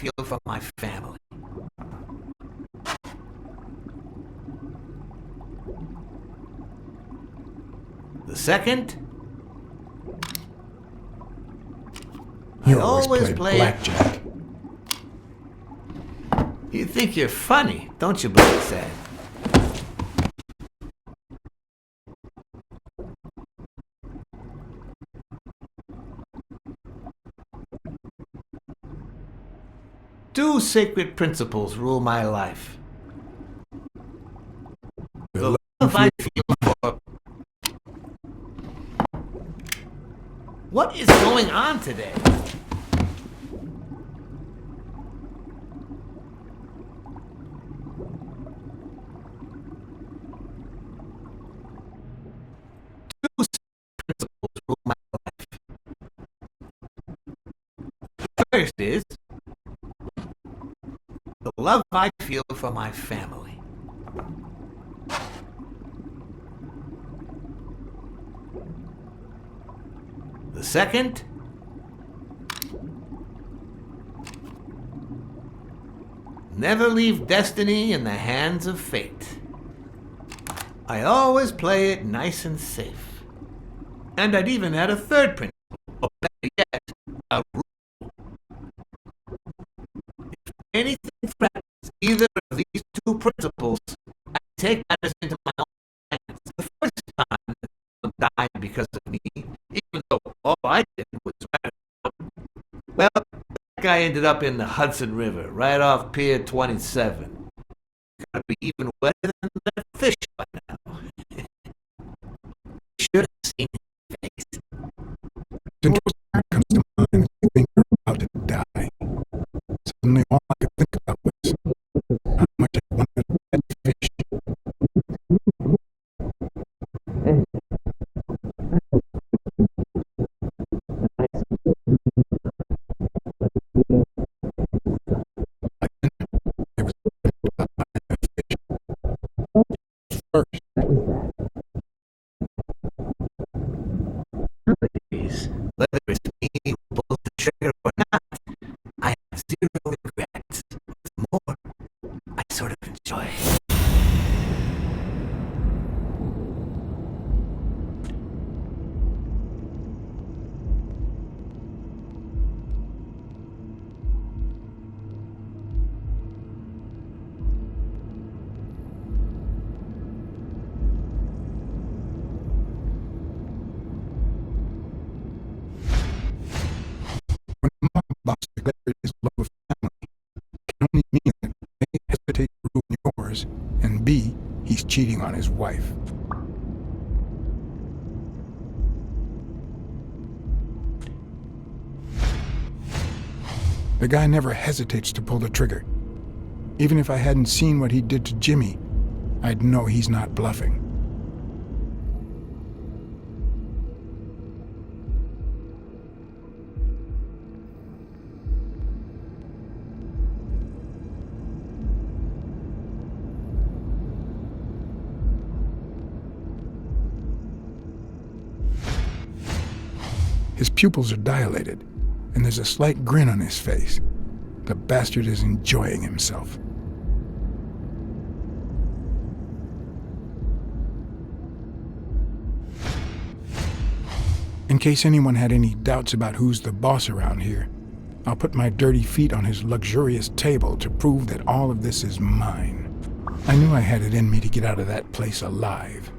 feel for my family. The second, You always play blackjack. You think you're funny, don't you, Blacksad? Two sacred principles rule my life. The love I feel for... What is going on today? Two principles rule my life. The first is the love I feel for my family. The second, never leave destiny in the hands of fate. I always play it nice and safe. And I'd even add a third principle, or better yet, a rule. If anything threatens either of these two principles, I take matters into my own hands. The first time that someone died because of me, even though all I did was well, that guy ended up in the Hudson River, right off Pier 27. Gotta be even wetter than that fish by now. Should have seen his face. The first time comes to mind, I think you're about to die. Suddenly, all I could think about was how much I wanted that fish. Nowadays, whether it's me who pulls the trigger or not, I have zero regrets. What's more, I sort of enjoy it. When a mob boss declared his love of family, it can only mean that A, hesitate to ruin yours, and B, he's cheating on his wife. The guy never hesitates to pull the trigger. Even if I hadn't seen what he did to Jimmy, I'd know he's not bluffing. His pupils are dilated, and there's a slight grin on his face. The bastard is enjoying himself. In case anyone had any doubts about who's the boss around here, I'll put my dirty feet on his luxurious table to prove that all of this is mine. I knew I had it in me to get out of that place alive.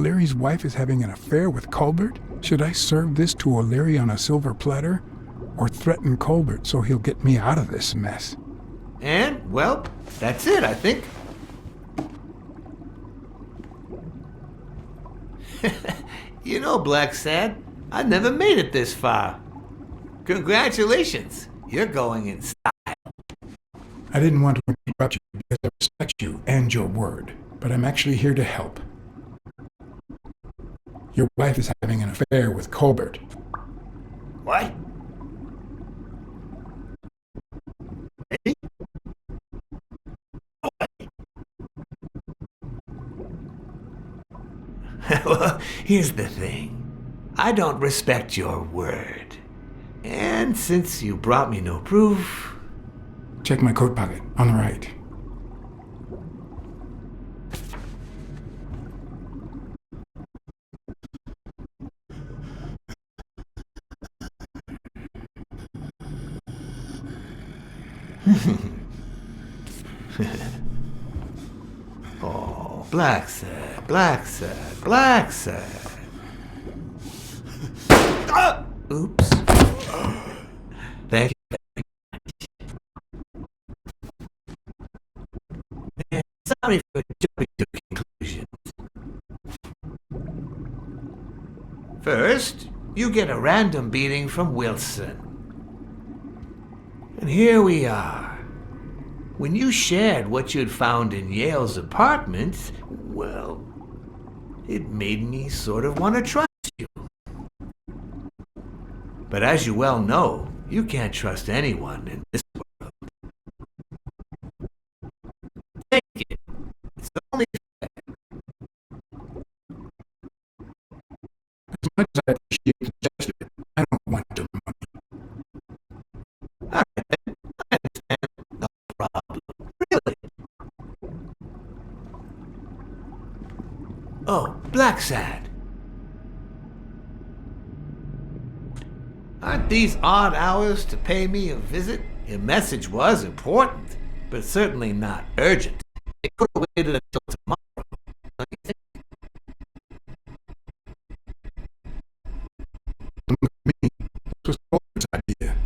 O'Leary's wife is having an affair with Colbert? Should I serve this to O'Leary on a silver platter? Or threaten Colbert so he'll get me out of this mess? And, well, that's it, I think. You know, Blacksad, I never made it this far. Congratulations, you're going in style. I didn't want to interrupt you because I respect you and your word, but I'm actually here to help. Your wife is having an affair with Colbert. What? Hey? Well, here's the thing. I don't respect your word. And since you brought me no proof... Check my coat pocket, on the right. Oh, Blacksad, Blacksad, Blacksad. Oops. Thank you. And sorry for jumping to conclusions. First, you get a random beating from Wilson. And here we are. When you shared what you'd found in Yale's apartment, well, it made me sort of want to trust you. But as you well know, you can't trust anyone in this world. Take it. It's only fair. As much as I appreciate the gesture, I don't want your money. All right, then. I understand. No problem. Really? Oh, Blacksad. Aren't these odd hours to pay me a visit? Your message was important, but certainly not urgent. It could have waited until tomorrow. Don't you think? Look at me. This was Colbert's idea.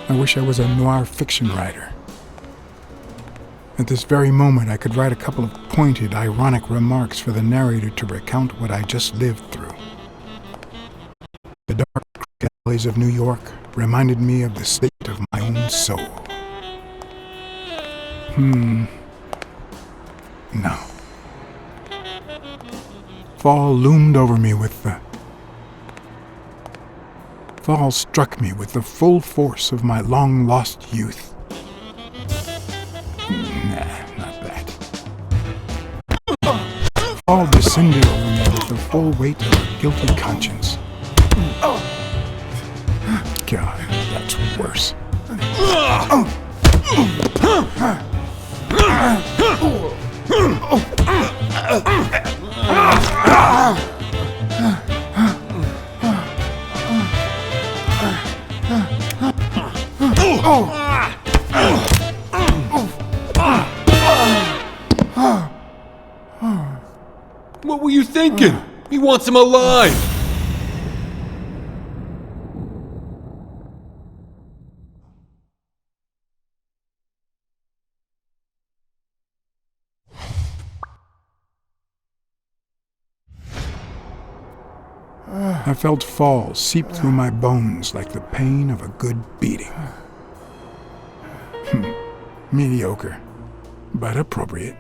I wish I was a noir fiction writer. At this very moment, I could write a couple of pointed, ironic remarks for the narrator to recount what I just lived through. The dark alleys of New York reminded me of the state of my own soul. No. Fall loomed over me with the... Fall struck me with the full force of my long-lost youth. Nah, not that. Fall descended over me with the full weight of a guilty conscience. God, that's worse. What were you thinking? He wants him alive! I felt fall seep through my bones like the pain of a good beating. Mediocre, but appropriate.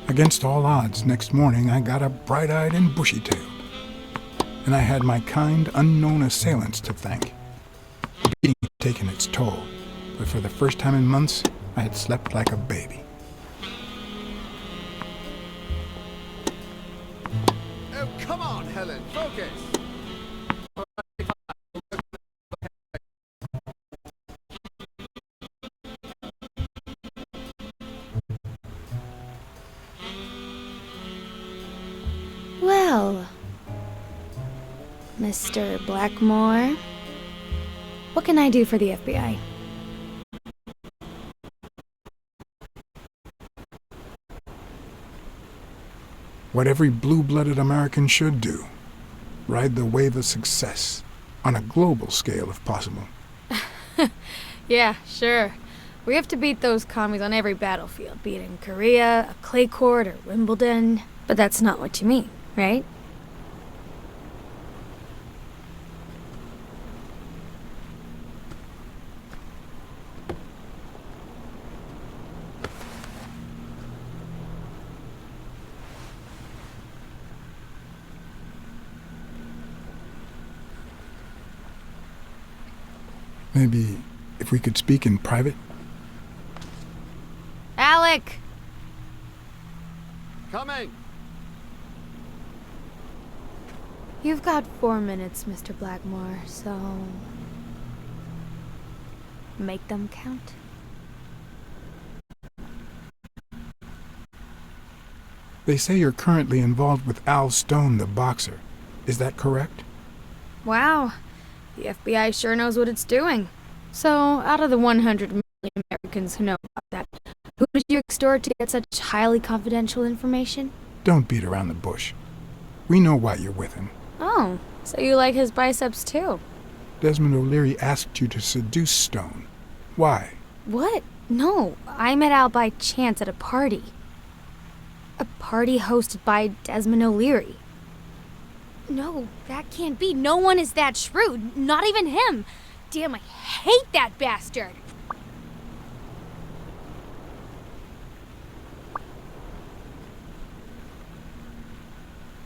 Against all odds, next morning I got up bright-eyed and bushy-tailed. and I had my kind, unknown assailants to thank. The beating had taken its toll, but for the first time in months, I had slept like a baby. Oh, come on, Helen, focus! Well, Mr. Blackmore, what can I do for the FBI? What every blue-blooded American should do. Ride the wave of success, on a global scale if possible. Yeah, sure. We have to beat those commies on every battlefield, be it in Korea, a clay court, or Wimbledon. But that's not what you mean, right? Maybe if we could speak in private? Alec! Coming! You've got 4 minutes, Mr. Blackmore, so... make them count. They say you're currently involved with Al Stone, the boxer. Is that correct? Wow. The FBI sure knows what it's doing. So, out of the 100 million Americans who know about that, who did you extort to get such highly confidential information? Don't beat around the bush. We know why you're with him. Oh, so you like his biceps too? Desmond O'Leary asked you to seduce Stone. Why? What? No, I met Al by chance at a party. A party hosted by Desmond O'Leary. No, that can't be. No one is that shrewd. Not even him. Damn, I hate that bastard.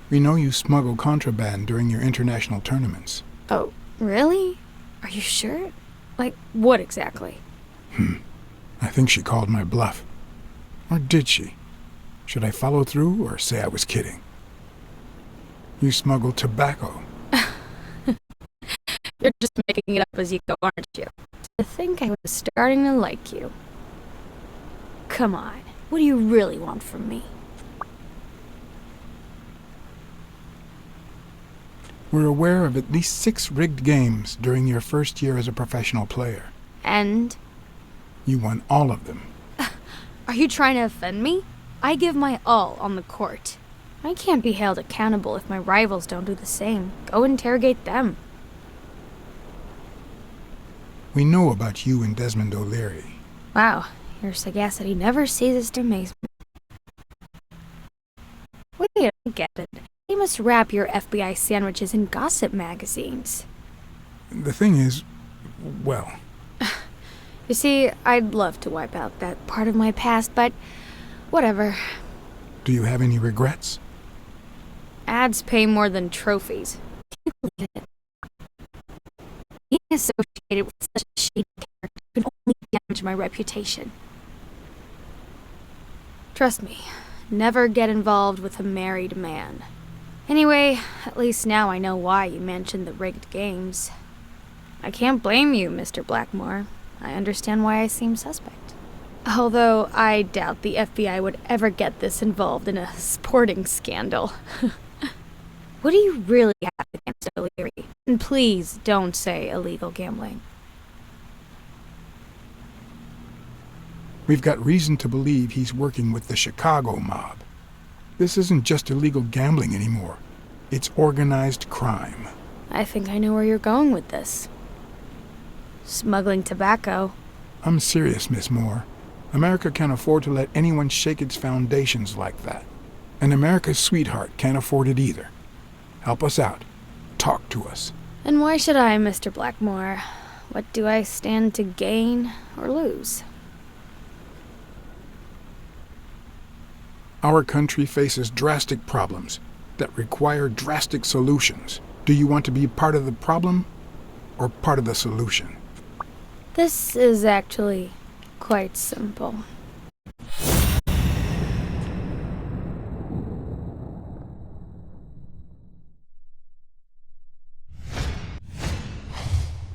We know you smuggle contraband during your international tournaments. Oh, really? Are you sure? Like, what exactly? I think she called my bluff. Or did she? Should I follow through or say I was kidding? You smuggle tobacco. You're just making it up as you go, aren't you? To think I was starting to like you. Come on, what do you really want from me? We're aware of at least 6 rigged games during your first year as a professional player. And? You won all of them. Are you trying to offend me? I give my all on the court. I can't be held accountable if my rivals don't do the same. Go interrogate them. We know about you and Desmond O'Leary. Wow, your sagacity never ceases to amaze me. Wait, I don't get it. You must wrap your FBI sandwiches in gossip magazines. The thing is, well... You see, I'd love to wipe out that part of my past, but whatever. Do you have any regrets? Ads pay more than trophies. Can't believe it. Being associated with such a shady character could only damage my reputation. Trust me, never get involved with a married man. Anyway, at least now I know why you mentioned the rigged games. I can't blame you, Mr. Blackmore. I understand why I seem suspect. Although I doubt the FBI would ever get this involved in a sporting scandal. What do you really have against O'Leary? And please don't say illegal gambling. We've got reason to believe he's working with the Chicago mob. This isn't just illegal gambling anymore. It's organized crime. I think I know where you're going with this. Smuggling tobacco. I'm serious, Miss Moore. America can't afford to let anyone shake its foundations like that. And America's sweetheart can't afford it either. Help us out. Talk to us. And why should I, Mr. Blackmore? What do I stand to gain or lose? Our country faces drastic problems that require drastic solutions. Do you want to be part of the problem or part of the solution? This is actually quite simple.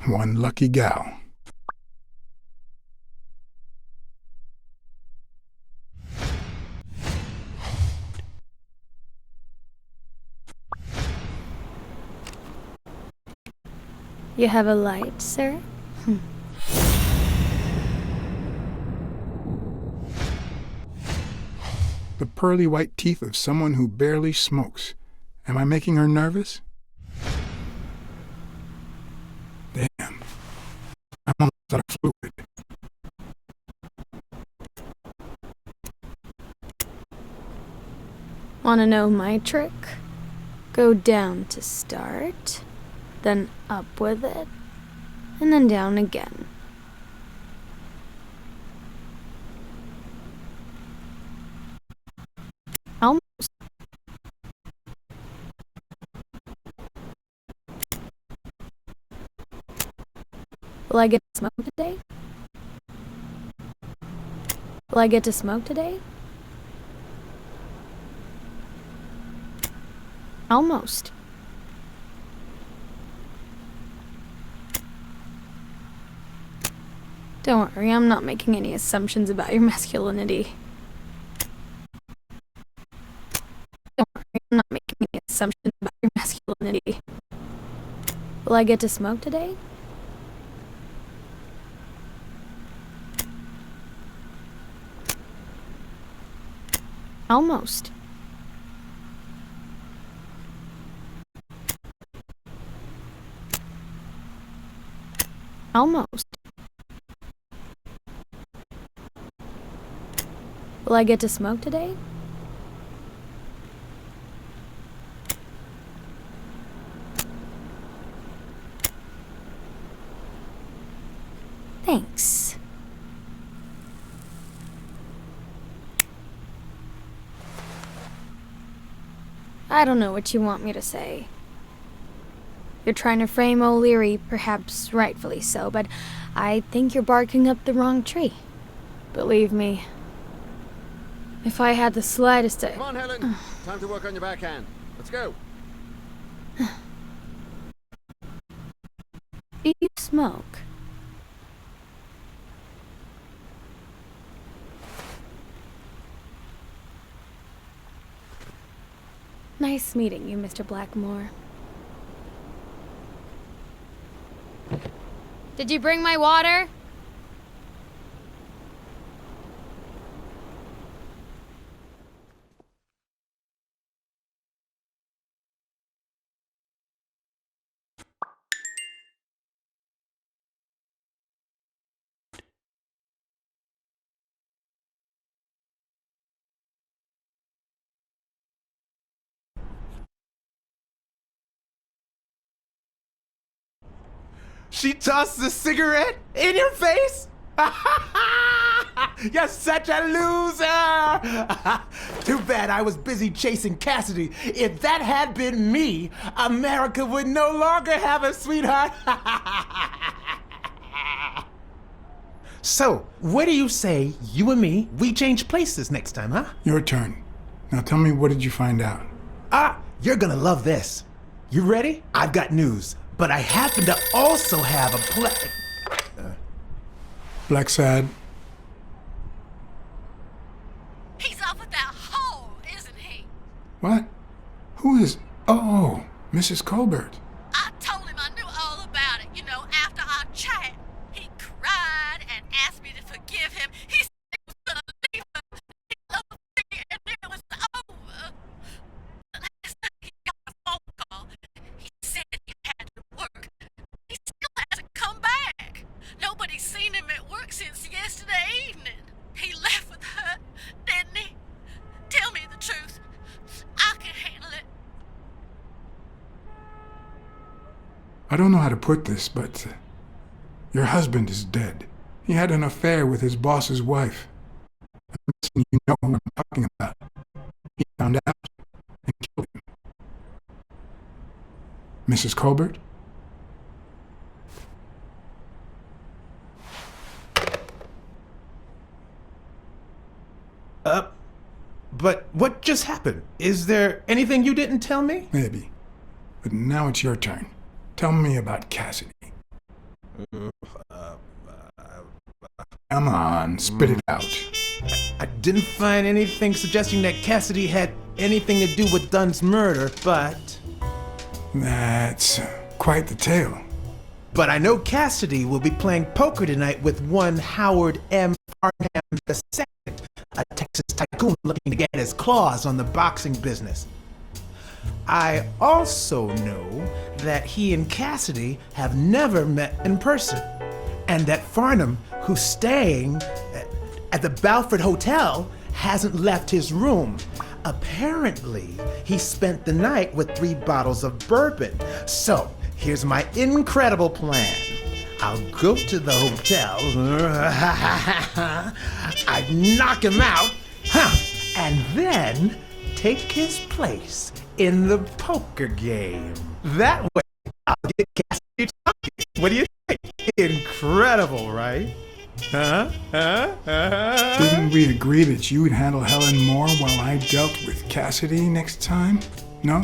One lucky gal. You have a light, sir? The pearly white teeth of someone who barely smokes. Am I making her nervous? Damn. I'm almost out of fluid. Wanna know my trick? Go down to start, then up with it, and then down again. Almost. Will I get to smoke today? Will I get to smoke today? Almost. Don't worry, I'm not making any assumptions about your masculinity. Don't worry, I'm not making any assumptions about your masculinity. Will I get to smoke today? Almost. Almost. Will I get to smoke today? Thanks. I don't know what you want me to say. You're trying to frame O'Leary, perhaps rightfully so, but I think you're barking up the wrong tree. Believe me, if I had the slightest... Come on, Helen. Time to work on your backhand. Let's go. Do you smoke? Nice meeting you, Mr. Blackmore. Did you bring my water? She tossed a cigarette in your face? You're such a loser! Too bad I was busy chasing Cassidy. If that had been me, America would no longer have a sweetheart. So, what do you say, you and me, we change places next time, huh? Your turn. Now tell me, what did you find out? You're gonna love this. You ready? I've got news, but I happen to also have a Blacksad. He's off with that hoe, isn't he? What? Who is... Oh, Mrs. Colbert. I told him I knew all about it, after our chat. He cried and asked me to forgive him. He said he was gonna leave her. He loved me and it was over. The last time he got a phone call, he said he had to work. He still hasn't come back. Nobody's seen him at work since yesterday evening. He left with her, didn't he? Tell me the truth. I can handle it. I don't know how to put this, but your husband is dead. He had an affair with his boss's wife. You know who I'm talking about. He found out and killed him. Mrs. Colbert? But what just happened? Is there anything you didn't tell me? Maybe. But now it's your turn. Tell me about Cassidy. Come on, spit it out. I didn't find anything suggesting that Cassidy had anything to do with Dunn's murder, but That's quite the tale. I know Cassidy will be playing poker tonight with one Howard M. Farnham II, a Texas tycoon looking to get his claws on the boxing business. I also know that he and Cassidy have never met in person, and that Farnham, who's staying at the Balford Hotel, hasn't left his room. Apparently, he spent the night with 3 bottles of bourbon. So, here's my incredible plan. I'll go to the hotel, I'd knock him out, and then take his place in the poker game. That way, I'll get Cassidy talking. What do you think? Incredible, right? Didn't we agree that you would handle Helen Moore while I dealt with Cassidy next time? No?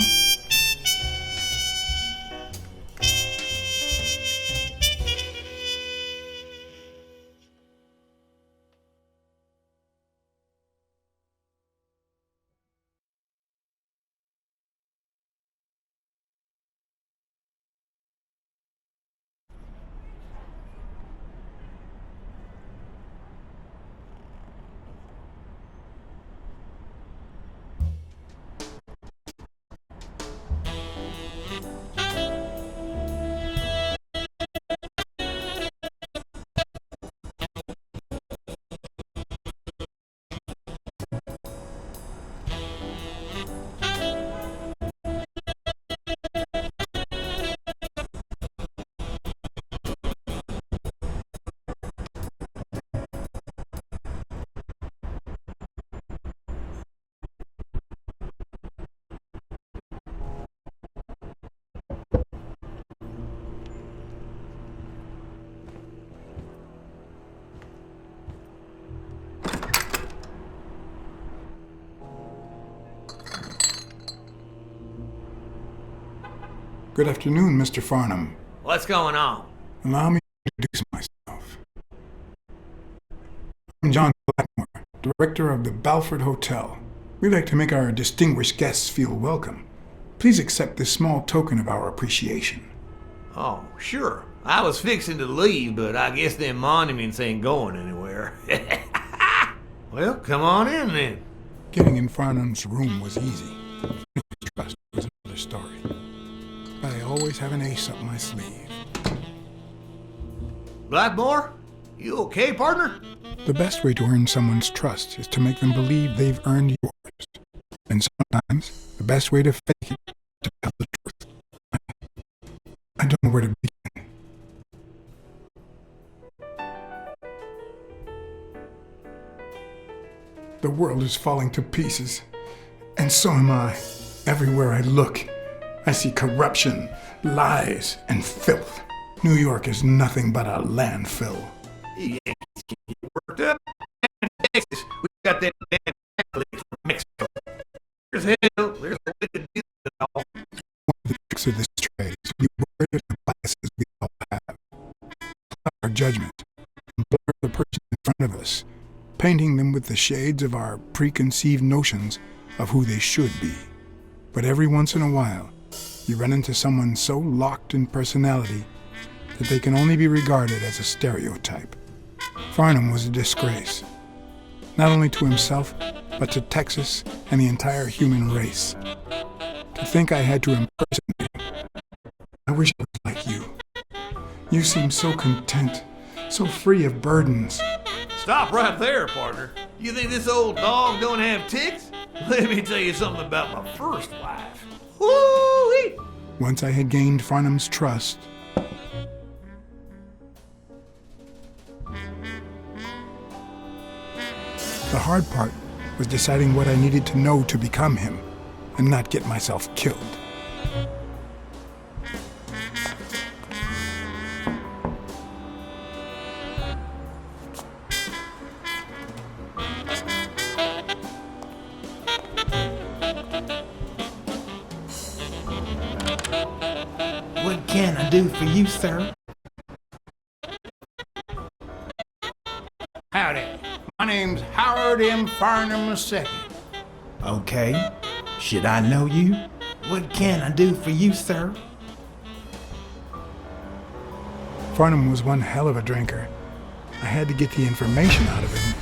Good afternoon, Mr. Farnham. What's going on? Allow me to introduce myself. I'm John Blackmore, director of the Balford Hotel. We'd like to make our distinguished guests feel welcome. Please accept this small token of our appreciation. Oh, sure. I was fixing to leave, but I guess them monuments ain't going anywhere. Well, come on in then. Getting in Farnham's room was easy. Trust was another story. I always have an ace up my sleeve. Blackmore? You okay, partner? The best way to earn someone's trust is to make them believe they've earned yours. And sometimes, the best way to fake it is to tell the truth. I don't know where to begin. The world is falling to pieces, and so am I. Everywhere I look, I see corruption, lies, and filth. New York is nothing but a landfill. You worked up in Texas. We got that damn athlete from Mexico. There's a way to do it all. One of the tricks of this trade is to be aware of the biases we all have. Cloud our judgment and blur the person in front of us, painting them with the shades of our preconceived notions of who they should be. But every once in a while, you run into someone so locked in personality that they can only be regarded as a stereotype. Farnham was a disgrace, not only to himself, but to Texas and the entire human race. To think I had to impersonate him. I wish I was like you. You seem so content, so free of burdens. Stop right there, partner. You think this old dog don't have ticks? Let me tell you something about my first wife. Woo-wee! Once I had gained Farnham's trust, the hard part was deciding what I needed to know to become him and not get myself killed. can I do for you, sir? Howdy. My name's Howard M. Farnham II. Okay. Should I know you? What can I do for you, sir? Farnham was one hell of a drinker. I had to get the information out of him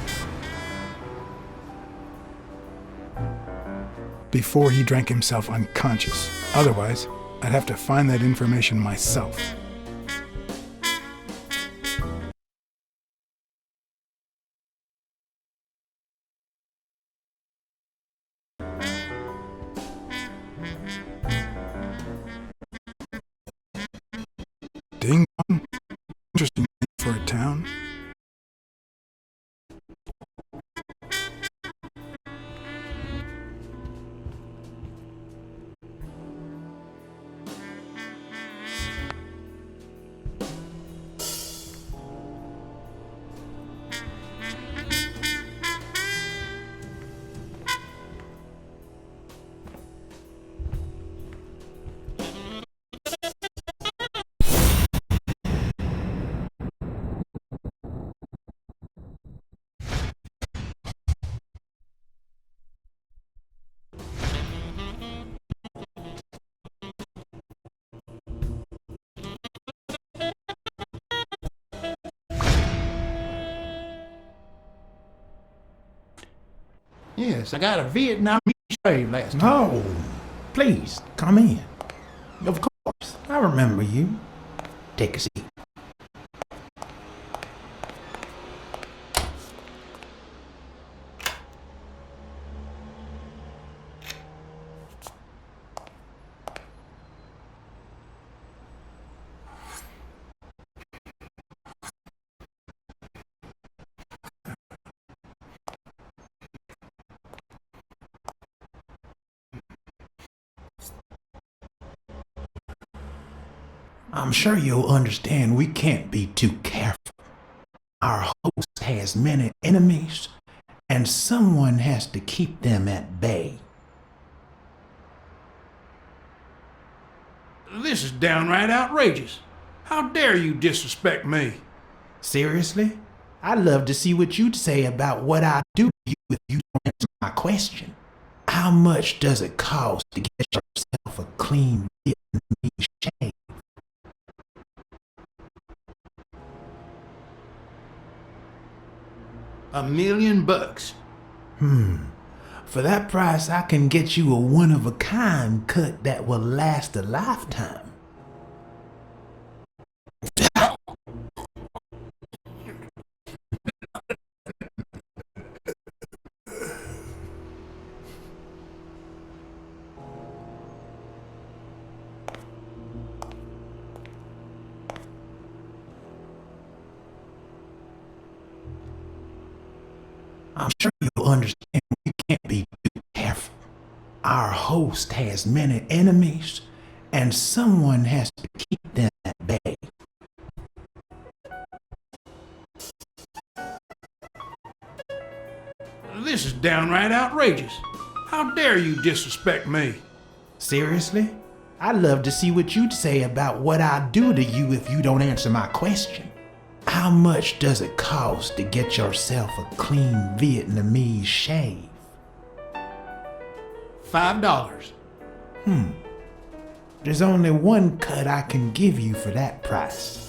before he drank himself unconscious. Otherwise, I'd have to find that information myself. Ding dong. Interesting name for a town. Yes, I got a Vietnamese slave last time. No. Please, come in. Of course, I remember you. Take a seat. I'm sure you'll understand we can't be too careful. Our host has many enemies, and someone has to keep them at bay. This is downright outrageous. How dare you disrespect me? Seriously? I'd love to see what you'd say about what I do to you if you don't answer my question. How much does it cost to get yourself a clean Vietnamese shave? $1 million. For that price, I can get you a one-of-a-kind cut that will last a lifetime. I'm sure you'll understand we can't be too careful. Our host has many enemies, and someone has to keep them at bay. This is downright outrageous. How dare you disrespect me? Seriously? I'd love to see what you'd say about what I do to you if you don't answer my question. How much does it cost to get yourself a clean Vietnamese shave? $5. There's only one cut I can give you for that price.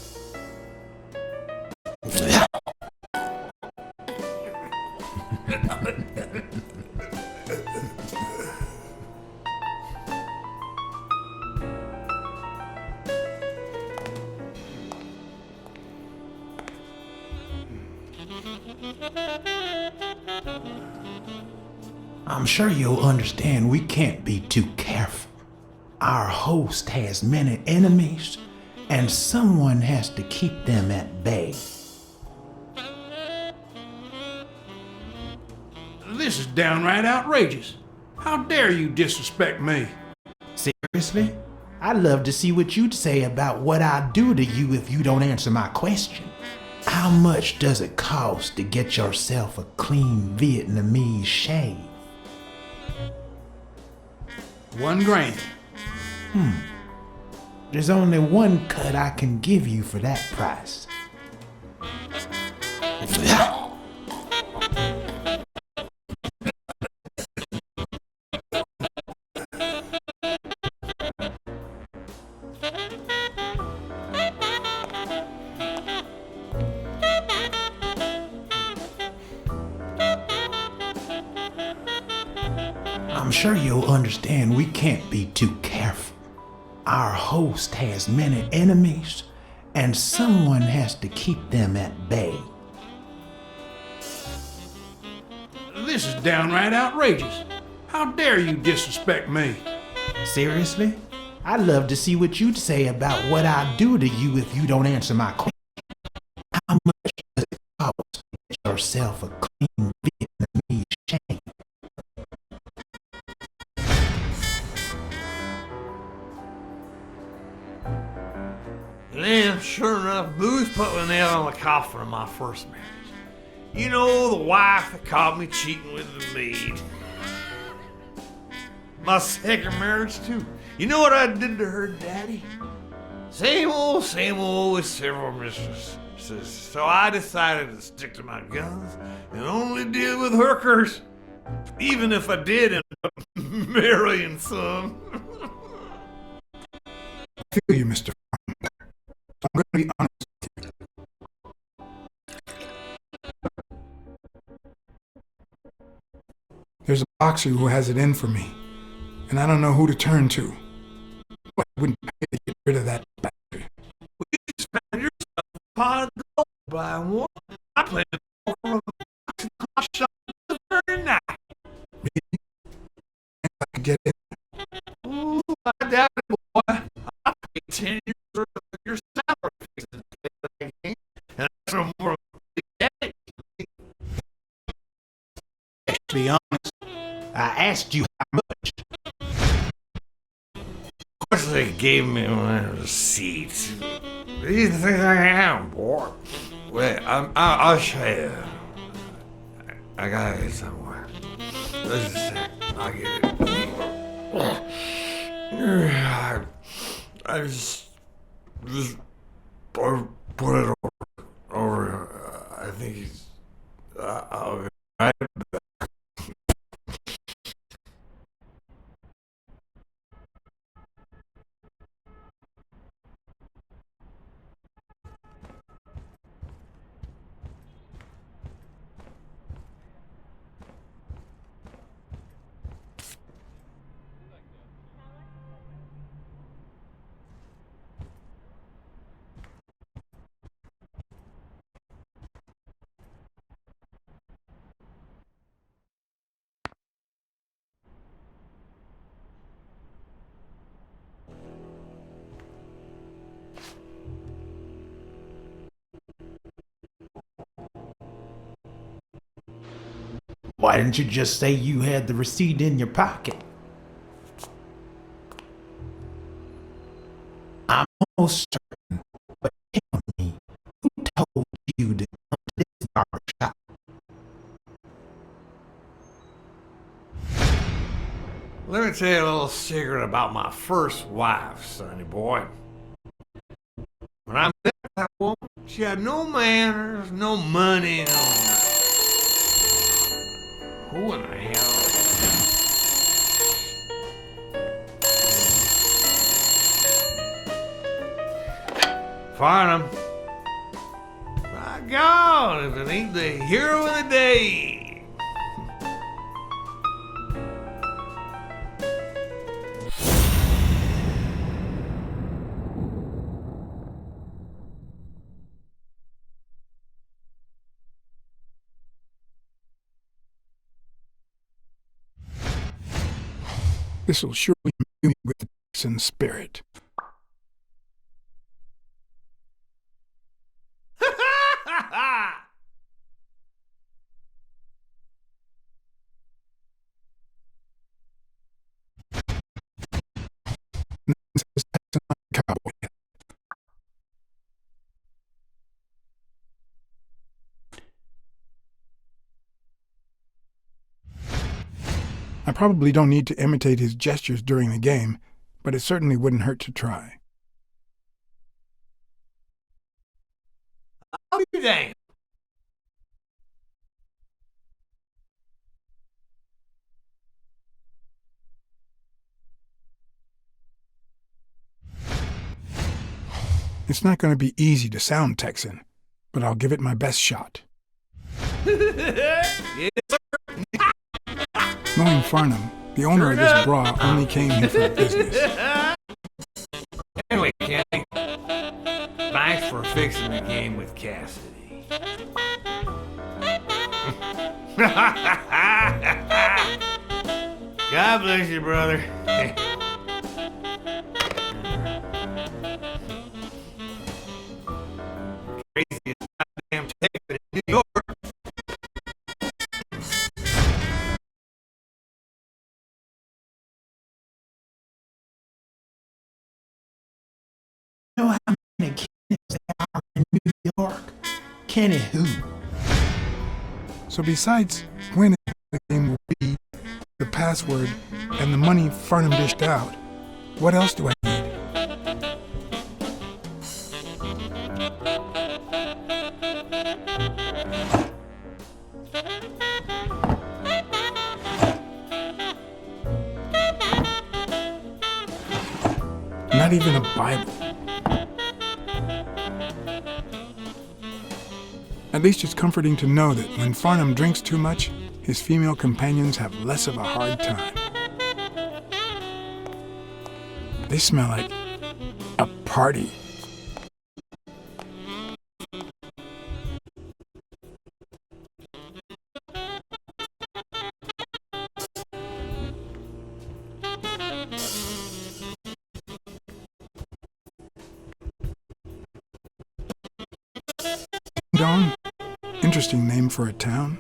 I'm sure you'll understand we can't be too careful. Our host has many enemies, and someone has to keep them at bay. This is downright outrageous. How dare you disrespect me? Seriously? I'd love to see what you'd say about what I do to you if you don't answer my question. How much does it cost to get yourself a clean Vietnamese shave? $1 grand. There's only one cut I can give you for that price. I'm sure you'll understand we can't be too careful. Our host has many enemies, and someone has to keep them at bay. This is downright outrageous. How dare you disrespect me? Seriously? I'd love to see what you'd say about what I'd do to you if you don't answer my question. How much does it cost to get yourself a clean Vietnamese chain? Yeah, sure enough, Booth put the nail on the coffin of my first marriage. You know, the wife that caught me cheating with the maid. My second marriage, too. You know what I did to her daddy? Same old with several mistresses. So I decided to stick to my guns and only deal with hookers. Even if I did end up marrying some. I feel you, Mr. I'm going to be honest with you. There's a boxer who has it in for me, and I don't know who to turn to. I wouldn't pay to get rid of that bastard. Well, you just found yourself a pot of gold by one. I planned to go from a boxing class shop the very night. Maybe if I could get in. Ooh, I doubt it, boy. I paid 10 years worth of your salary fixing to play that game, and that's no more of a big day. To be honest, I asked you how much. Of course, they gave me my receipt. These things I am, boy. Wait, I'll show you. I gotta get somewhere. Just a sec. I'll get it. I just put it over. I think he's. I'll be right back. Why didn't you just say you had the receipt in your pocket? I'm almost certain, but tell me, who told you to come to this barbershop? Let me tell you a little secret about my first wife, sonny boy. When I met that woman, she had no manners, no money, no nothing. Who in the hell? Farnham. My God, if it ain't the hero of the day. This'll surely imbue me with the Texan spirit. Cowboy. I probably don't need to imitate his gestures during the game, but it certainly wouldn't hurt to try. I'll be danged. It's not going to be easy to sound Texan, but I'll give it my best shot. Knowing Farnham, the owner of this bra only came here for business. Anyway, Kenny, thanks for fixing the game with Cassidy. God bless you, brother. Craziest goddamn Texan in New York. You know how many Kennys there are in New York? Kenny who? So besides when the game will be, the password, and the money Farnham dished out, what else do I need? Not even a Bible. At least it's comforting to know that when Farnham drinks too much, his female companions have less of a hard time. They smell like a party. Dawn? Interesting name for a town.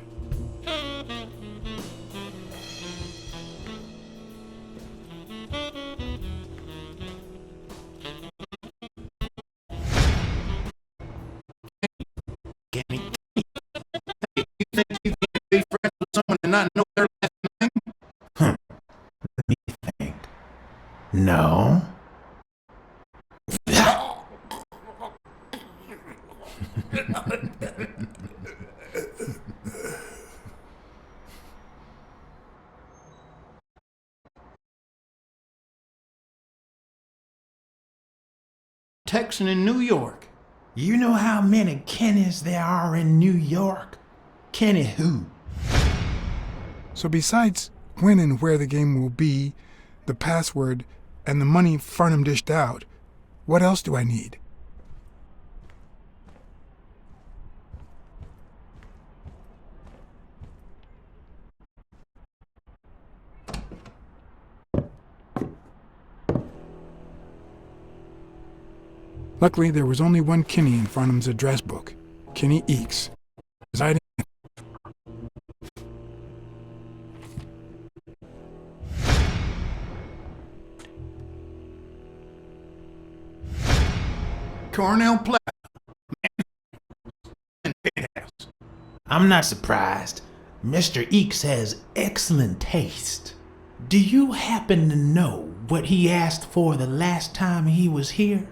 Kenny, you think you can be friends with someone and not know their last name? Let me think. No. Texan in New York. You know how many Kennys there are in New York? Kenny who? So besides when and where the game will be, the password, and the money Farnham dished out, what else do I need? Luckily, there was only one Kinney in Farnham's address book, Kinney Eakes, residing. Cornell Plaza. And penthouse. I'm not surprised. Mr. Eakes has excellent taste. Do you happen to know what he asked for the last time he was here?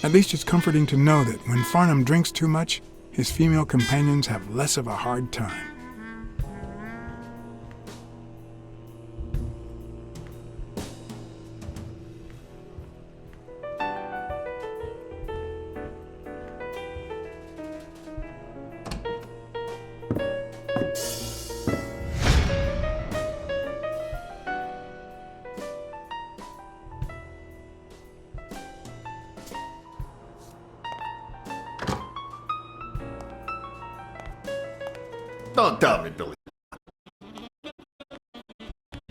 At least it's comforting to know that when Farnham drinks too much, his female companions have less of a hard time. Don't tell me, Billy.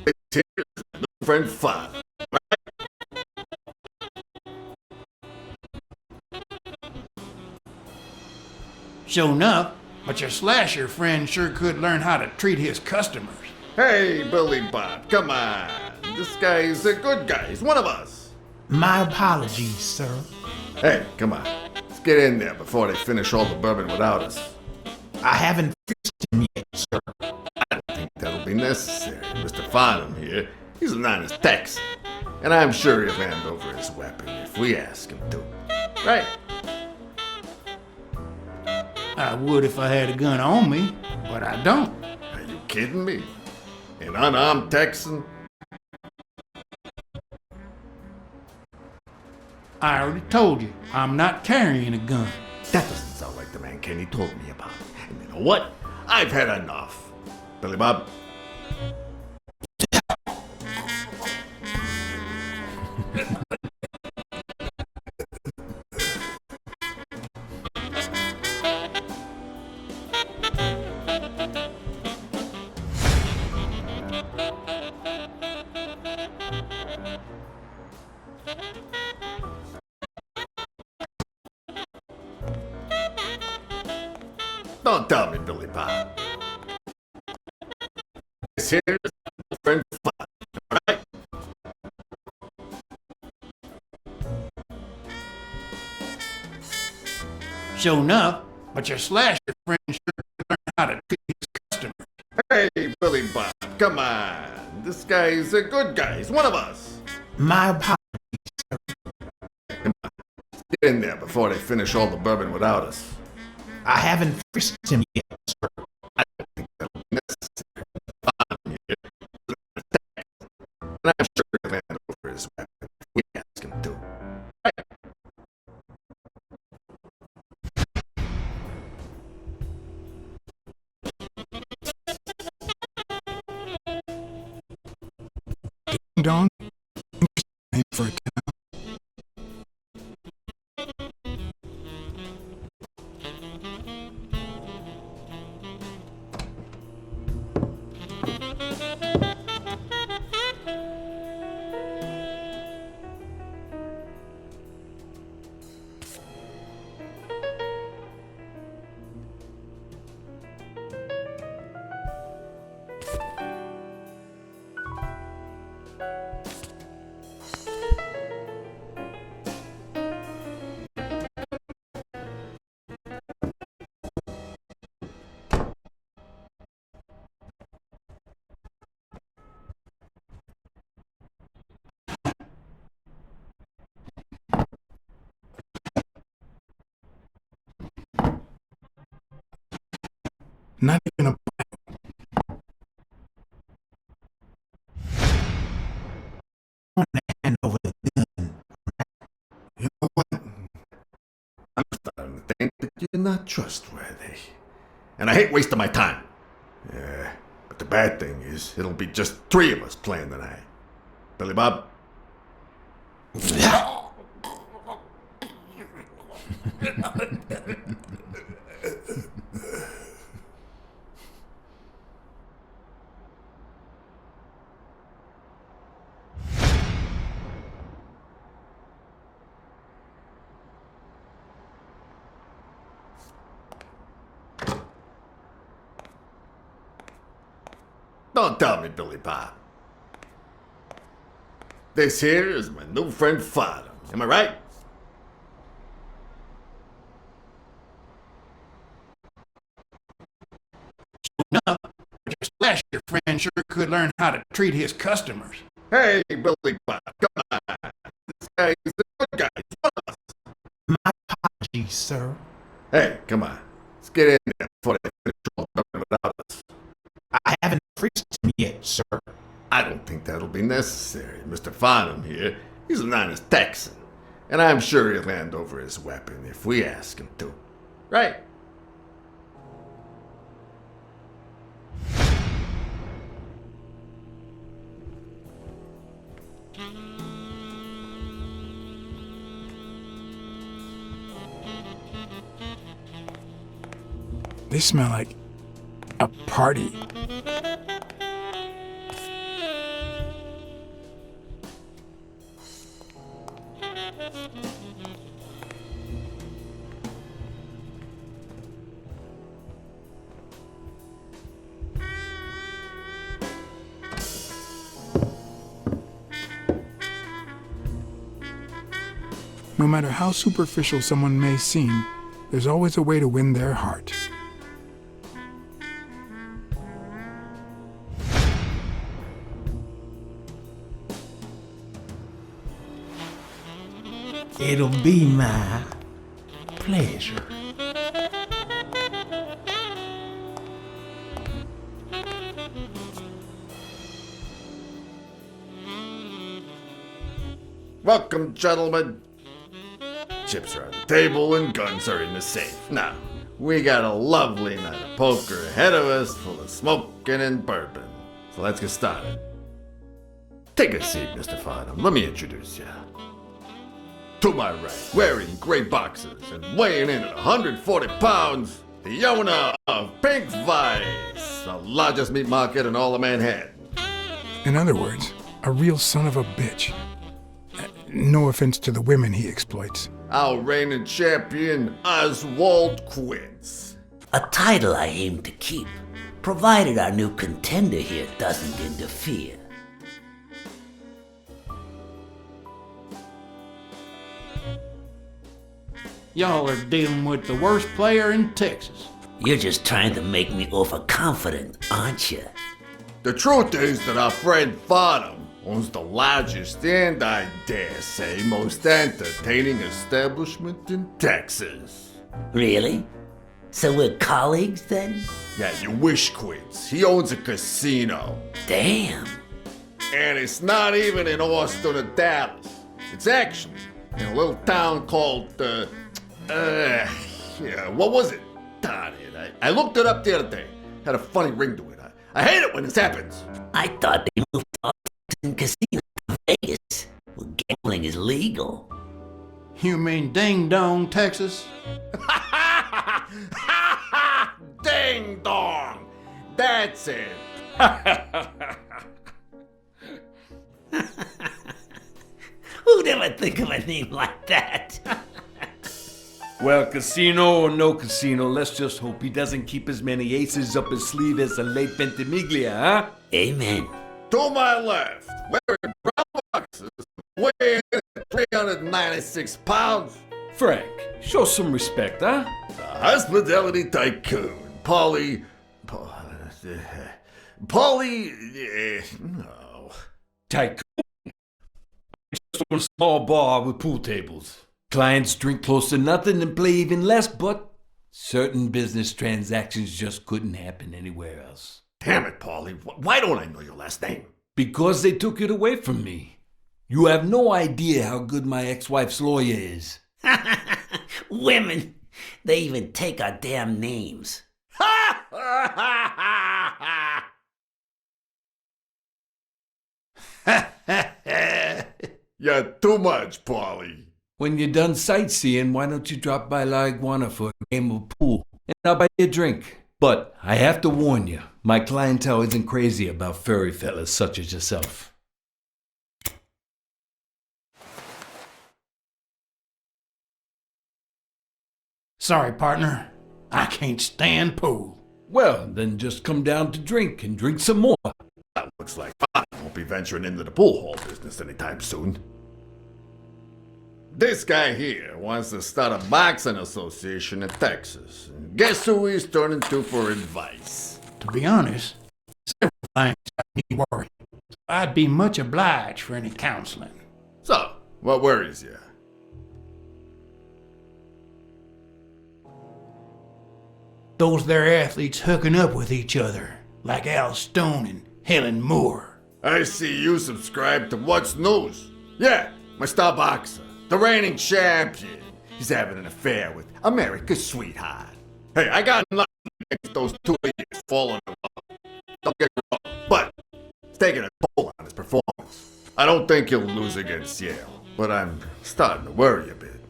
It's new friend fun. Sure enough, but your slasher friend sure could learn how to treat his customers. Hey, Billy Bob, come on. This guy's a good guy. He's one of us. My apologies, sir. Hey, come on. Let's get in there before they finish all the bourbon without us. I haven't fixed him yet, sir. I don't think that'll be necessary. Mr. Farnham here, he's an honest Texan. And I'm sure he'll hand over his weapon if we ask him to. Right? I would if I had a gun on me, but I don't. Are you kidding me? An unarmed Texan? I already told you, I'm not carrying a gun. That doesn't sound like the man Kenny told me about. And you know what? I've had enough. Billy Bob? Don't tell me, Billy Bob. This here is my friend Fun, alright? Sure enough, but your slasher friend sure learned how to treat his customers. Hey, Billy Bob, come on. This guy's a good guy. He's one of us. My apologies. Get in there before they finish all the bourbon without us. I haven't fixed him yet, sir. I don't think that'll be necessary. Farnham here, and I'm sure he'll hand over his weapon if we ask him to. Right? Don? Interesting name for a town. Not even a Hand over the gun. You know what? I'm starting to think that you're not trustworthy. And I hate wasting my time. Yeah, but the bad thing is, it'll be just 3 of us playing tonight. Billy Bob? Don't tell me, Billy Bob. This here is my new friend Farnham. Am I right? Enough, but your slasher friend sure could learn how to treat his customers. Hey, Billy Bob, come on. This guy is a good guy. He's one of us. My apologies, sir. Hey, come on. Let's get in there before they finish all the bourbon without us. I haven't fixed him yet, sir. I don't think that'll be necessary. Mr. Farnham here, he's an honest Texan. And I'm sure he'll hand over his weapon if we ask him to. Right? They smell like a party. No matter how superficial someone may seem, there's always a way to win their heart. It'll be my pleasure. Welcome, gentlemen. Chips are on the table and guns are in the safe. Now, we got a lovely night of poker ahead of us, full of smoking and bourbon. So let's get started. Take a seat, Mr. Farnham. Let me introduce you. To my right, wearing gray boxers and weighing in at 140 pounds, the owner of Pink Vice, the largest meat market in all of Manhattan. In other words, a real son of a bitch. No offense to the women he exploits. Our reigning champion, Oswald Quince. A title I aim to keep, provided our new contender here doesn't interfere. Y'all are dealing with the worst player in Texas. You're just trying to make me overconfident, aren't you? The truth is that our friend Farnham owns the largest and, I dare say, most entertaining establishment in Texas. Really? So we're colleagues then? Yeah, you wish, Quince. He owns a casino. Damn. And it's not even in Austin or Dallas. It's actually in a little town called, what was it? Darn it. I looked it up the other day. Had a funny ring to it. I hate it when this happens. I thought they moved Austin Casino to Vegas, where gambling is legal. You mean Ding Dong, Texas? Ding dong! That's it. Who'd ever think of a name like that? Well, casino or no casino, let's just hope he doesn't keep as many aces up his sleeve as the late Ventimiglia, huh? Amen. To my left, wearing brown boxes, weighing in at 396 pounds, Frank, show some respect, huh? the hospitality tycoon, no. Tycoon. Just own a small bar with pool tables. Clients drink close to nothing and play even less, but certain business transactions just couldn't happen anywhere else. Damn it, Paulie. Why don't I know your last name? Because they took it away from me. You have no idea how good my ex-wife's lawyer is. Women, they even take our damn names. You're too much, Paulie. When you're done sightseeing, why don't you drop by La Iguana for a game of pool, and I'll buy you a drink. But I have to warn you, my clientele isn't crazy about furry fellas such as yourself. Sorry, partner. I can't stand pool. Well, then just come down to drink and drink some more. That looks like I won't be venturing into the pool hall business anytime soon. This guy here wants to start a boxing association in Texas. And guess who he's turning to for advice? To be honest, several things got me worried. I'd be much obliged for any counseling. So, what worries you? Those there athletes hooking up with each other, like Al Stone and Helen Moore. I see you subscribe to What's News. Yeah, my star boxer, the reigning champion. He's having an affair with America's sweetheart. Hey, I got nothing against those two idiots falling in love. Don't get me wrong, but it's taking a toll on his performance. I don't think he'll lose against Yale, but I'm starting to worry a bit.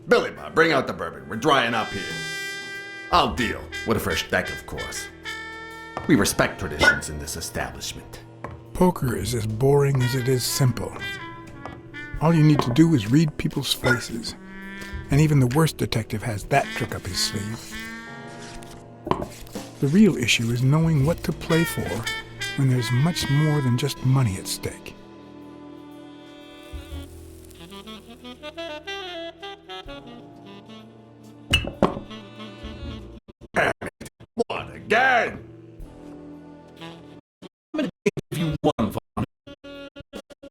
Billy Bob, bring out the bourbon. We're drying up here. I'll deal with a fresh deck, of course. We respect traditions in this establishment. Poker is as boring as it is simple. All you need to do is read people's faces. And even the worst detective has that trick up his sleeve. The real issue is knowing what to play for when there's much more than just money at stake. What again? If you won,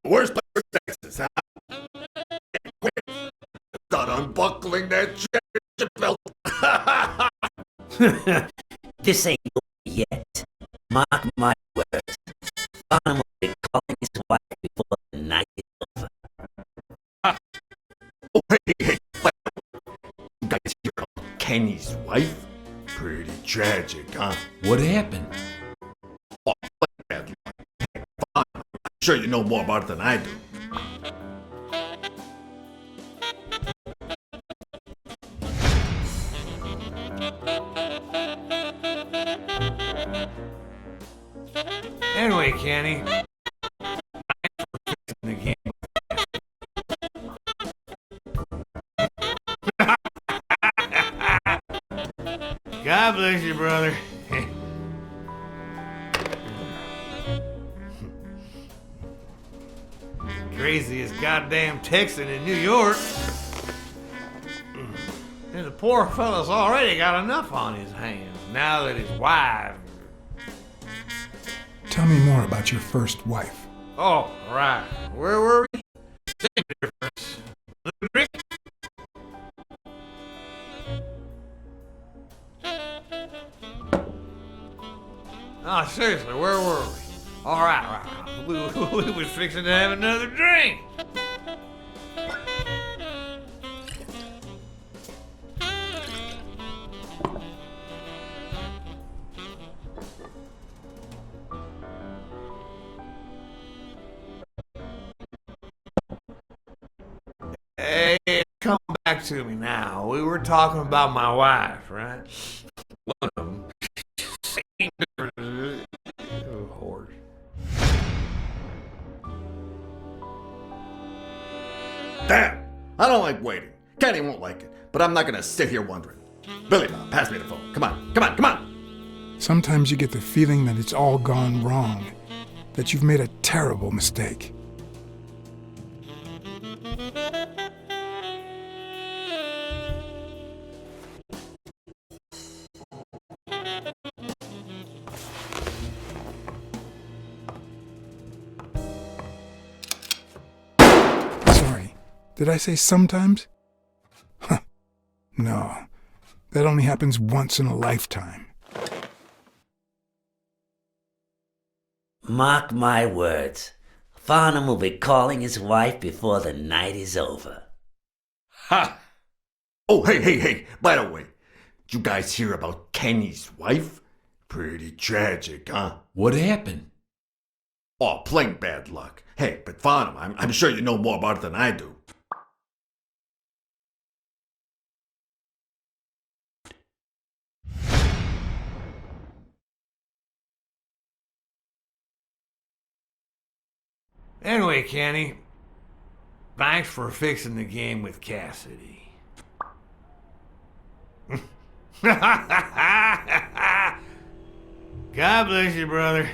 Worst place in Texas, huh? unbuckling that championship belt. This ain't over yet. Mark my words. Farnham will be calling his wife before the night is over. Oh, hey, wait. You guys hear about Kenny's wife? Pretty tragic, huh? What happened? Oh, bad luck. Fine. I'm sure you know more about it than I do. Anyway, Kenny, the game. God bless you, brother. Craziest goddamn Texan in New York. And the poor fella's already got enough on his hands now that his wife. Tell me more about your first wife. Oh, right. Where were we? Same difference. Little Rick? Oh, seriously, where were we? All right. We was fixing to have another drink. Hey, come back to me now. We were talking about my wife, right? One of them. Same difference. Horse. Damn! I don't like waiting. Kenny won't like it, but I'm not gonna sit here wondering. Billy Bob, pass me the phone. Come on. Sometimes you get the feeling that it's all gone wrong, that you've made a terrible mistake. Sorry, did I say sometimes? Huh. No, that only happens once in a lifetime. Mark my words. Farnham will be calling his wife before the night is over. Ha! Oh, hey. By the way, did you guys hear about Kenny's wife? Pretty tragic, huh? What happened? Oh, plain bad luck. Hey, but Farnham, I'm sure you know more about it than I do. Anyway, Kenny, thanks for fixing the game with Cassidy. God bless you, brother.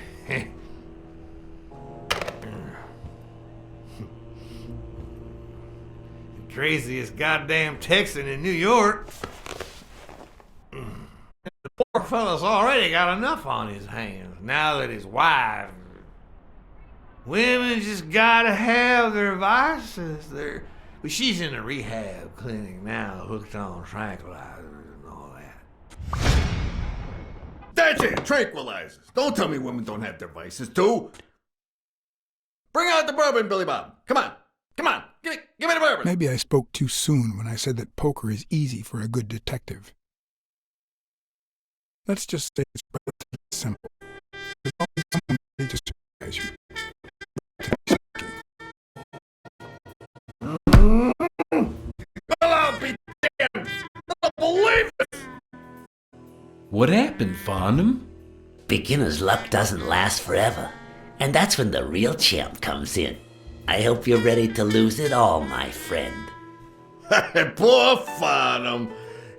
Craziest goddamn Texan in New York. The poor fella's already got enough on his hands now that his wife. Women just gotta have their vices. But she's in a rehab clinic now, hooked on tranquilizers and all that. That's it, tranquilizers. Don't tell me women don't have their vices, too. Bring out the bourbon, Billy Bob. Come on. Give me the bourbon. Maybe I spoke too soon when I said that poker is easy for a good detective. Let's just say it's relatively simple. There's always someone ready to surprise you. Well, I'll be damned. I don't believe it. What happened, Farnham? Beginner's luck doesn't last forever, and that's when the real champ comes in. I hope you're ready to lose it all, my friend. Poor Farnham.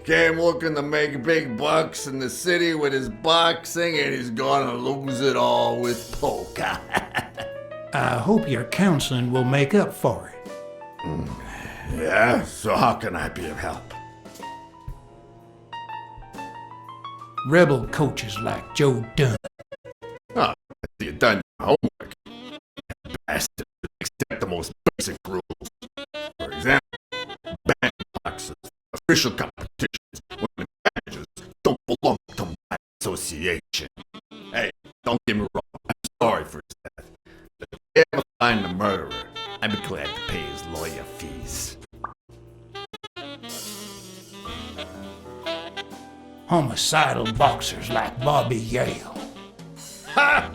Came looking to make big bucks in the city with his boxing, and he's gonna lose it all with poker. I hope your counseling will make up for it. Yeah, so how can I be of help? Rebel coaches like Joe Dunn. Oh, you done your homework. Bastard, accept the most basic rules. For example, bang box official competitions when the managers don't belong to my association. Hey, don't get me wrong, I'm sorry for his death. But if you ever find the murderer, I'd be glad to pay his lawyer fees. Homicidal boxers like Bobby Yale. Ha!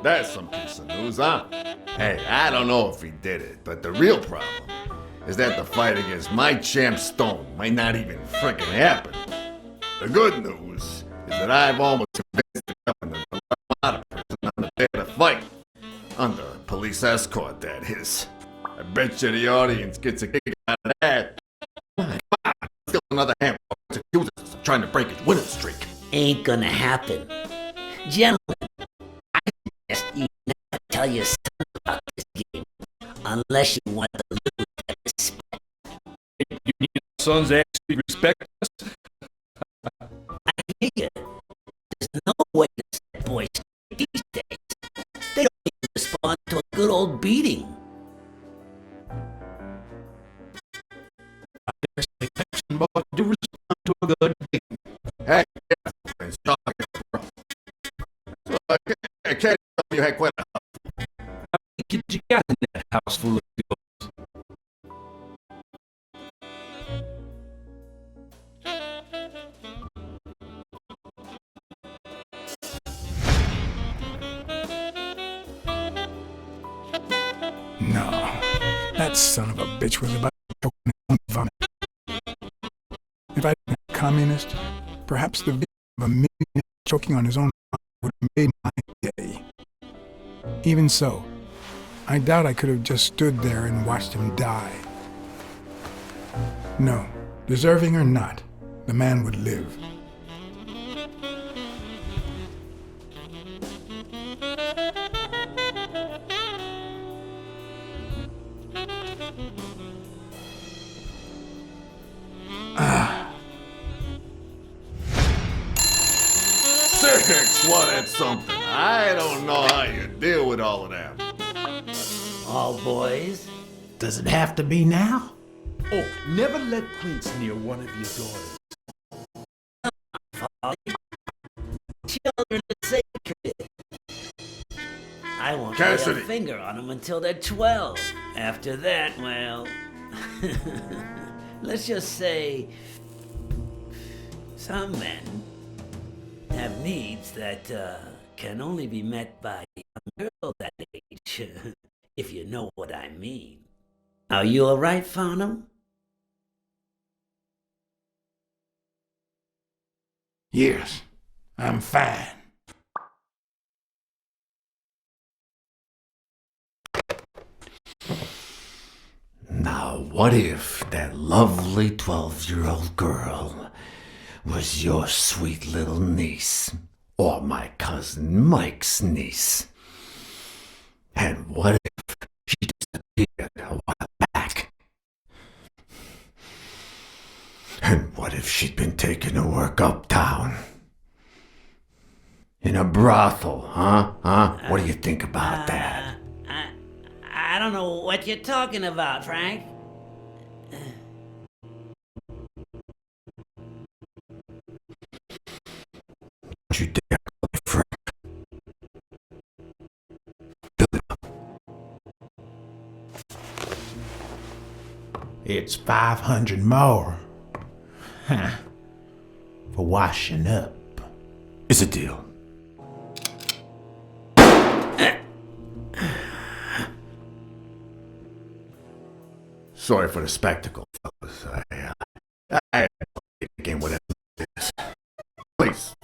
That's some piece of news, huh? Hey, I don't know if he did it, but the real problem is that the fight against my champ Stone might not even frickin' happen. The good news is that I've almost convinced the governor to let him out of prison on the day of the fight. Under police escort, that is. I bet you the audience gets a kick out of that. My God, still another hand accusing us of trying to break his winning streak. Ain't gonna happen. Gentlemen, I suggest you never tell your son about this game unless you want to lose their respect. You mean our sons actually respect us? I figure there's no way to set boys straight these days. They don't even respond to a good old beating. But do respond to a good beating. Hey, yeah, bro. So, I can't tell you had quite a How many kids you got in that house full of girls? No, that son of a bitch was about to choke on his own vomit. If I'd been a communist, perhaps the vision of a millionaire choking on his own vomit would have made my day. Even so, I doubt I could have just stood there and watched him die. No, deserving or not, the man would live. Six, well, that's something. I don't know how you deal with all of that. All boys, Does it have to be now? Oh, never let Quince near one of your daughters. children are sacred. I won't Cassidy. lay a finger on them until they're 12. After that, well, let's just say some men have needs that can only be met by a young girl that age, if you know what I mean. Are you all right, Farnham? Yes, I'm fine. Now, what if that lovely 12-year-old girl was your sweet little niece, or my cousin Mike's niece? And what if she disappeared a while back? And what if she'd been taken to work uptown? In a brothel, huh? What do you think about that? I don't know what you're talking about, Frank. Don't you dare call me Frank. Fill it up. It's 500 more. Huh. For washing up. It's a deal. Sorry for the spectacle, fellas. I again whatever it is. Please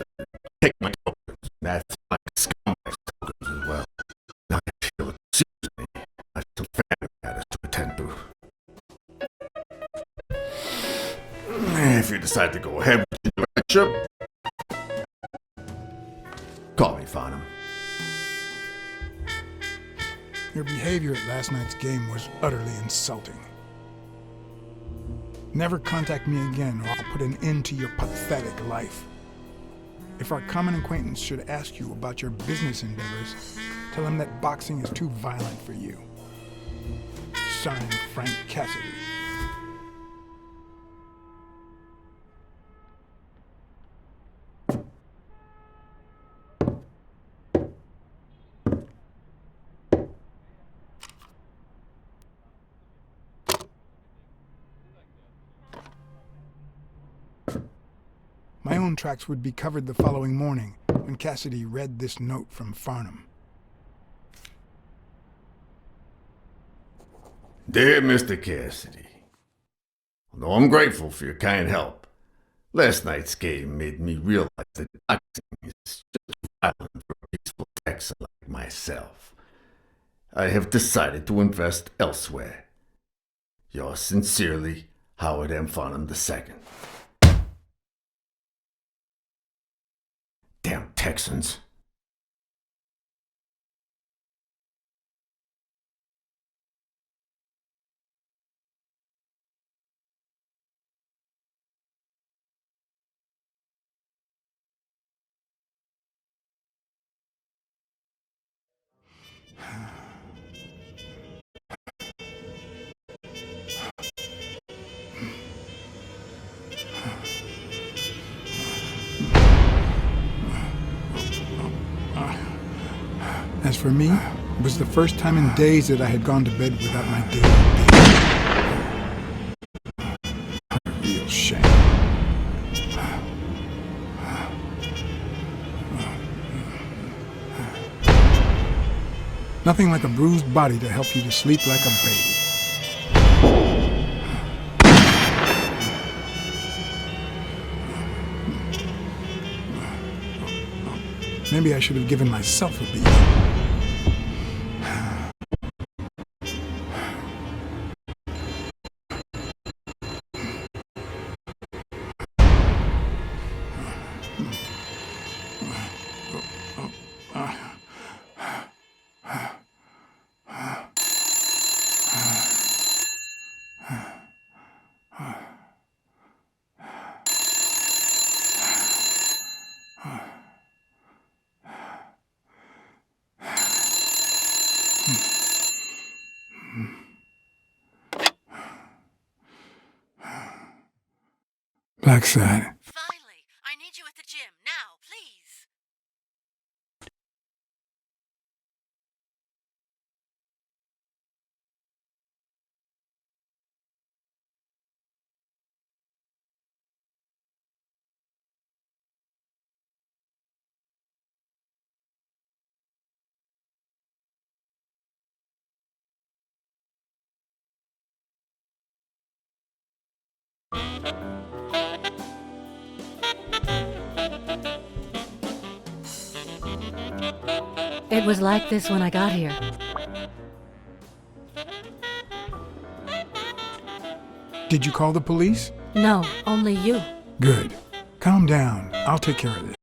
take my tokens. That's my scumbag tokens as well. Now if you'll excuse me, I have some family matters to attend to. If you decide to go ahead with your adventure, call me Farnham. Your behavior at last night's game was utterly insulting. Never contact me again, or I'll put an end to your pathetic life. If our common acquaintance should ask you about your business endeavors, tell him that boxing is too violent for you. Signed, Frank Cassidy. My own tracks would be covered the following morning when Cassidy read this note from Farnham. Dear Mr. Cassidy, although I'm grateful for your kind help, last night's game made me realize that boxing is just violent for a peaceful Texan like myself. I have decided to invest elsewhere. Yours sincerely, Howard M. Farnham II. Damn Texans. As for me, it was the first time in days that I had gone to bed without my daily baby. What a real shame. Nothing like a bruised body to help you to sleep like a baby. Maybe I should have given myself a beat. Blacksad. Finally, I need you at the gym now, please. It was like this when I got here. Did you call the police? No, only you. Good. Calm down. I'll take care of this.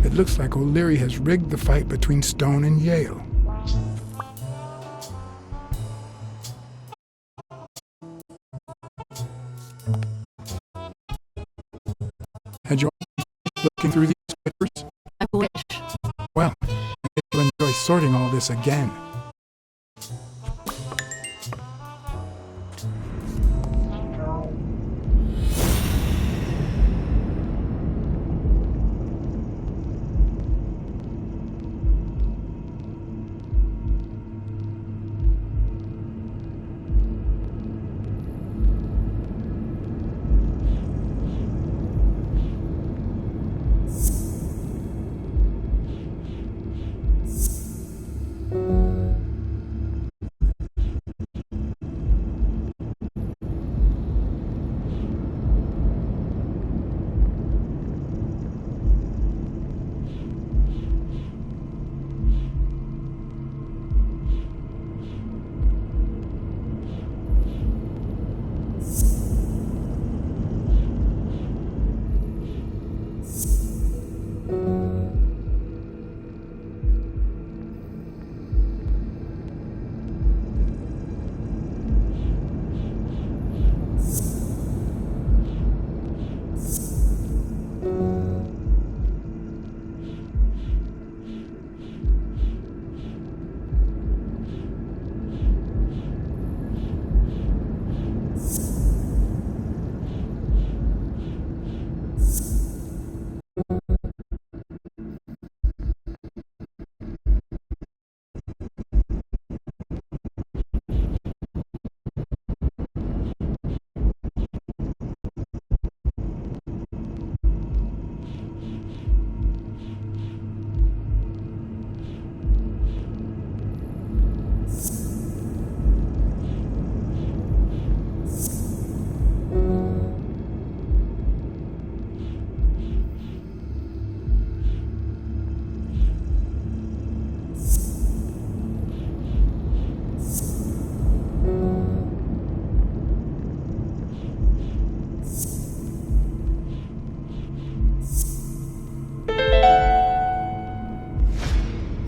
It looks like O'Leary has rigged the fight between Stone and Yale. Had you looking through these papers? I wish. Well, you'll enjoy sorting all this again.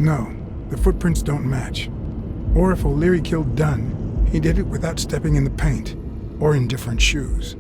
No, the footprints don't match. Or if O'Leary killed Dunn, he did it without stepping in the paint, or in different shoes.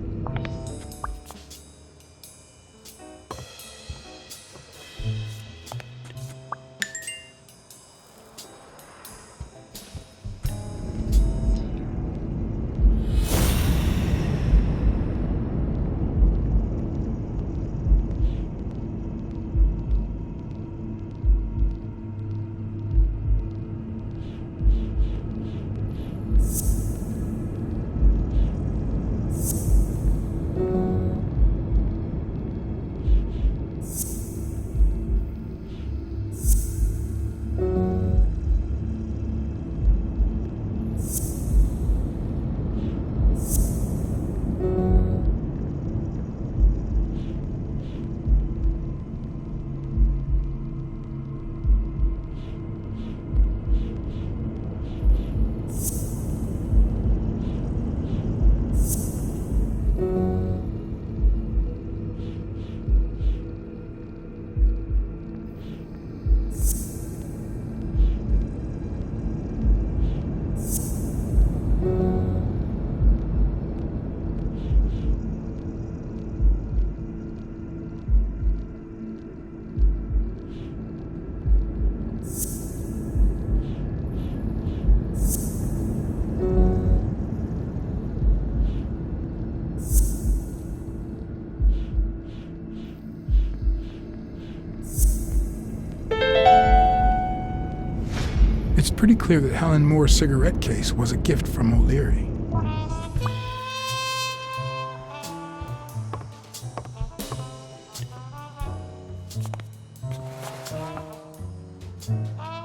It's pretty clear that Helen Moore's cigarette case was a gift from O'Leary.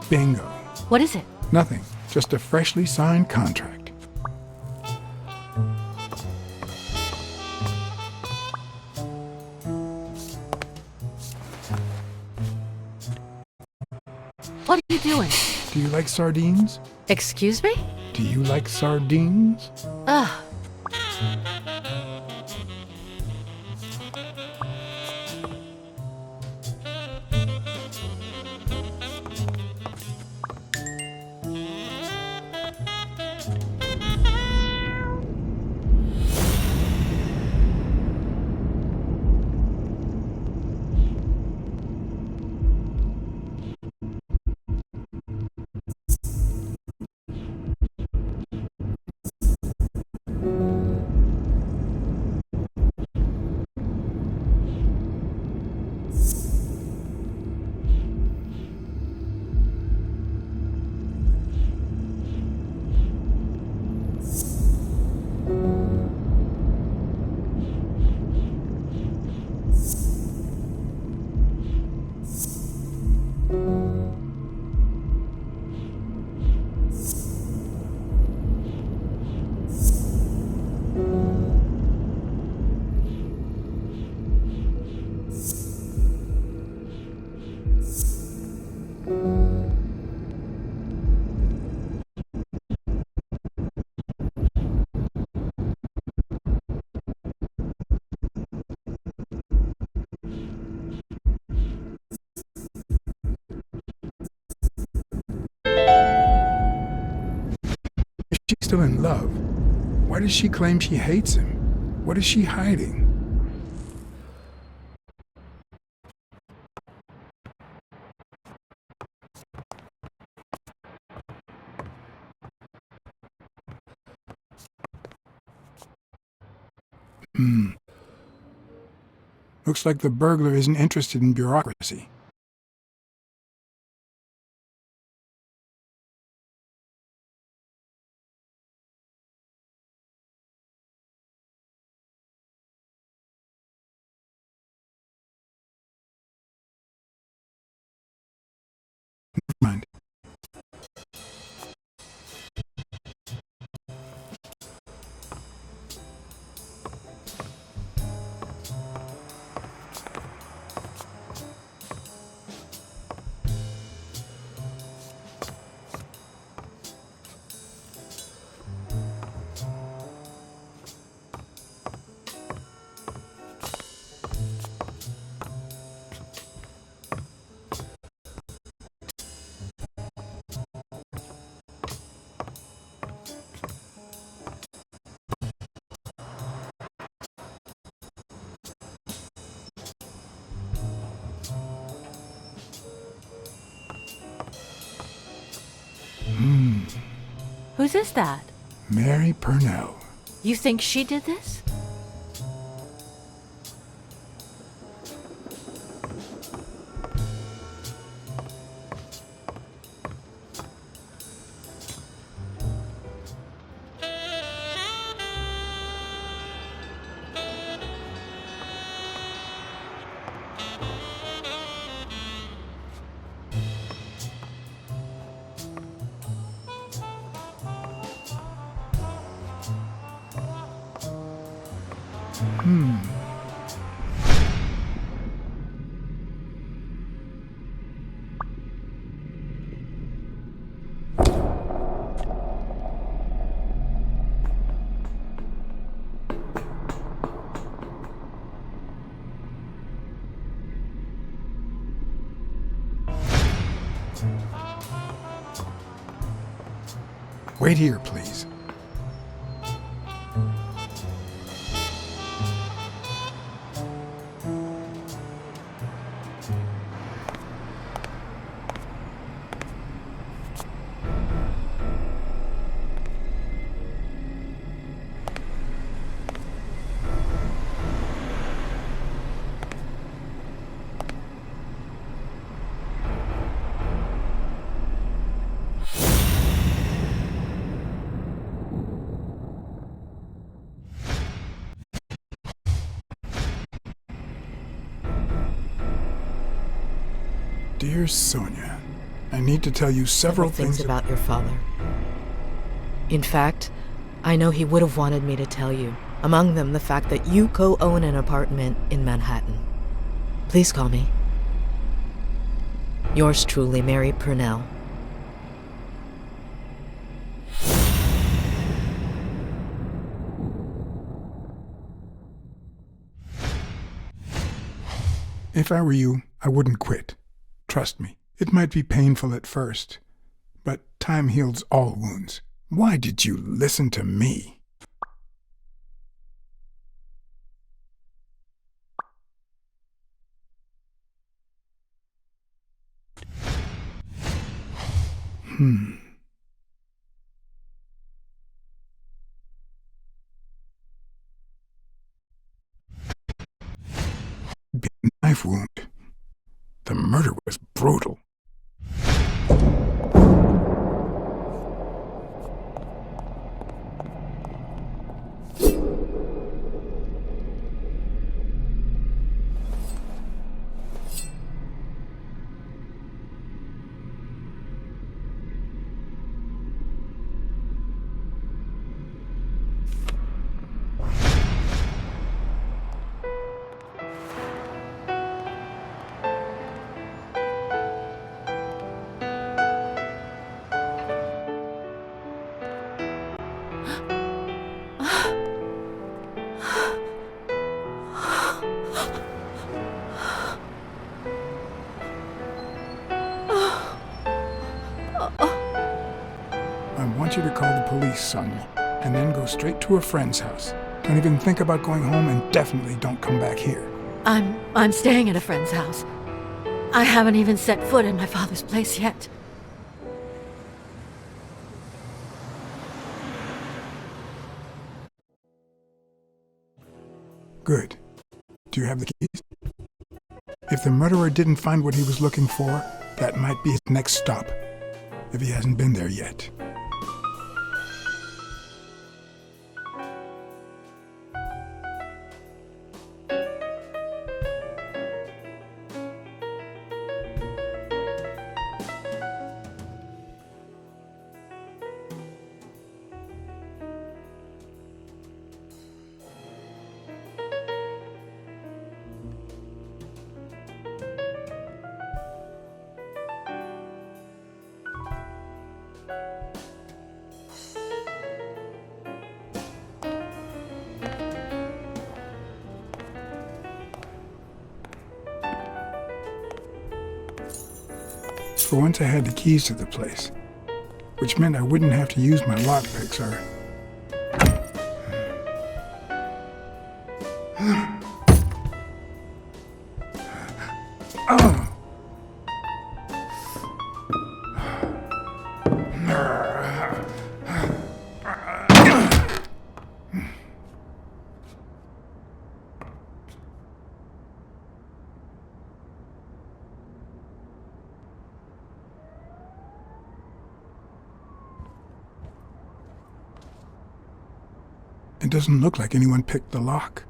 Bingo. What is it? Nothing. Just a freshly signed contract. What are you doing? Do you like sardines? Excuse me? Do you like sardines? Ugh. If she's still in love, why does she claim she hates him? What is she hiding? Looks like the burglar isn't interested in bureaucracy. Never mind. Whose is that? Mary Purnell. You think she did this? Wait here, please. Dear Sonia, I need to tell you several things about your father. In fact, I know he would have wanted me to tell you. Among them, the fact that you co-own an apartment in Manhattan. Please call me. Yours truly, Mary Purnell. If I were you, I wouldn't quit. Trust me, it might be painful at first, but time heals all wounds. Why did you listen to me? Knife wound. The murder was brutal. I want you to call the police, Sonia, and then go straight to a friend's house. Don't even think about going home, and definitely don't come back here. I'm staying at a friend's house. I haven't even set foot in my father's place yet. Good. Do you have the keys? If the murderer didn't find what he was looking for, that might be his next stop, if he hasn't been there yet. For once I had the keys to the place, which meant I wouldn't have to use my lockpicks or... It doesn't look like anyone picked the lock.